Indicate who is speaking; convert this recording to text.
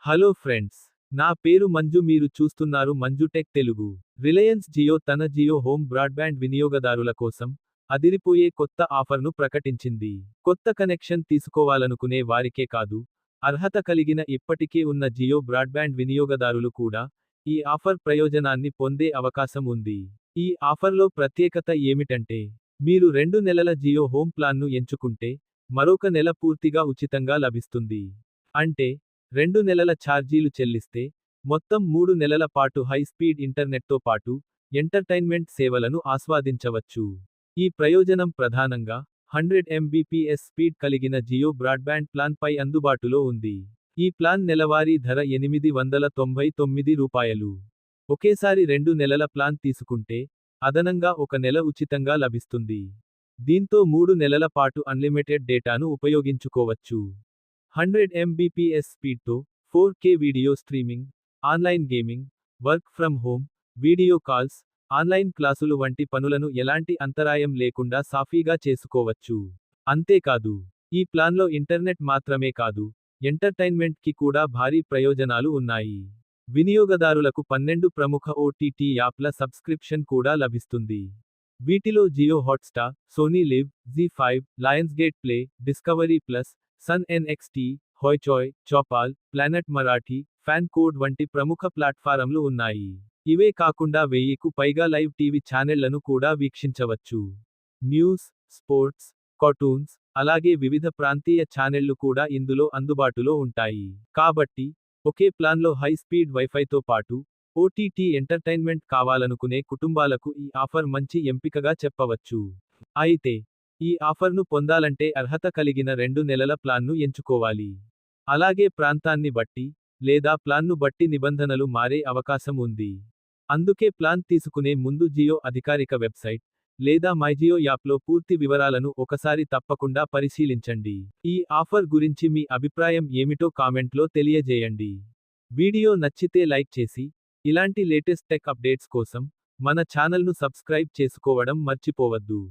Speaker 1: Hello friends, నా పేరు మంజు. మీరు చూస్తున్నారు మంజు టెక్ తెలుగు. రిలయన్స్ జియో తన జియో హోమ్ బ్రాడ్బ్యాండ్ వినియోగదారుల కోసం అదిరిపోయే కొత్త ఆఫర్ను ప్రకటించింది. కొత్త కనెక్షన్ తీసుకోవాలనుకునే వారికే కాదు, అర్హత కలిగిన ఇప్పటికే ఉన్న జియో బ్రాడ్బ్యాండ్ వినియోగదారులు కూడా ఈ ఆఫర్ ప్రయోజనాన్ని పొందే అవకాశం ఉంది. ఈ ఆఫర్లో ప్రత్యేకత ఏమిటంటే, మీరు 2 నెలల జియో హోమ్ ప్లాన్ను ఎంచుకుంటే మరొక నెల పూర్తిగా ఉచితంగా లభిస్తుంది. అంటే 2 నెలల ఛార్జీలు చెల్లిస్తే మొత్తం 3 నెలల పాటు హై స్పీడ్ ఇంటర్నెట్తో పాటు ఎంటర్టైన్మెంట్ సేవలను ఆస్వాదించవచ్చు. ఈ ప్రయోజనం ప్రధానంగా 100 Mbps స్పీడ్ కలిగిన జియో బ్రాడ్బ్యాండ్ ప్లాన్ పై అందుబాటులో ఉంది. ఈ ప్లాన్ నెలవారీ ధర రూ. 899. ఒకేసారి 2 నెలల ప్లాన్ తీసుకుంటే అదనంగా ఒక నెల ఉచితంగా లభిస్తుంది. దీంతో 3 నెలల పాటు అన్లిమిటెడ్ డేటాను ఉపయోగించుకోవచ్చు. 100 Mbps స్పీడ్తో 4K video streaming, online gaming, work from home, video calls, online క్లాసులు వంటి పనులను ఎలాంటి అంతరాయం లేకుండా సాఫీగా చేసుకోవచ్చు. అంతేకాదు, ఈ ప్లాన్లో ఇంటర్నెట్ మాత్రమే కాదు, ఎంటర్టైన్మెంట్కి కూడా భారీ ప్రయోజనాలు ఉన్నాయి. వినియోగదారులకు 12 ప్రముఖ OTT యాప్ల సబ్స్క్రిప్షన్ కూడా లభిస్తుంది. వీటిలో Jio Hotstar, Sony Liv, Zee five, Lionsgate play, Discovery plus, Sun NXT, Hoichoi, Chaupal, planet Marathi, fan code వంటి ప్రముఖ ప్లాట్ఫారమ్లు ఉన్నాయి. ఇవే కాకుండా 1000కు పైగా లైవ్ టీవీ ఛానెళ్లను కూడా వీక్షించవచ్చు. న్యూస్, స్పోర్ట్స్, కార్టూన్స్, అలాగే వివిధ ప్రాంతీయ ఛానెళ్లు కూడా ఇందులో అందుబాటులో ఉంటాయి. కాబట్టి ఒకే ప్లాన్లో హై స్పీడ్ వైఫైతో పాటు OTT ఎంటర్టైన్మెంట్ కావాలనుకునే కుటుంబాలకు ఈ ఆఫర్ మంచి ఎంపికగా చెప్పవచ్చు. అయితే ఈ ఆఫర్ను పొందాలంటే అర్హత కలిగిన 2 నెలల ప్లాన్ను ఎంచుకోవాలి. అలాగే ప్రాంతాన్ని బట్టి లేదా ప్లాన్ను బట్టి నిబంధనలు మారే అవకాశం ఉంది. అందుకే ప్లాన్ తీసుకునే ముందు జియో అధికారిక వెబ్సైట్ లేదా మైజియో యాప్లో పూర్తి వివరాలను ఒకసారి తప్పకుండా పరిశీలించండి. ఈ ఆఫర్ గురించి మీ అభిప్రాయం ఏమిటో కామెంట్లో తెలియజేయండి. వీడియో నచ్చితే లైక్ చేసి, ఇలాంటి లేటెస్ట్ టెక్ అప్డేట్స్ కోసం మన ఛానల్ను సబ్స్క్రైబ్ చేసుకోవడం మర్చిపోవద్దు.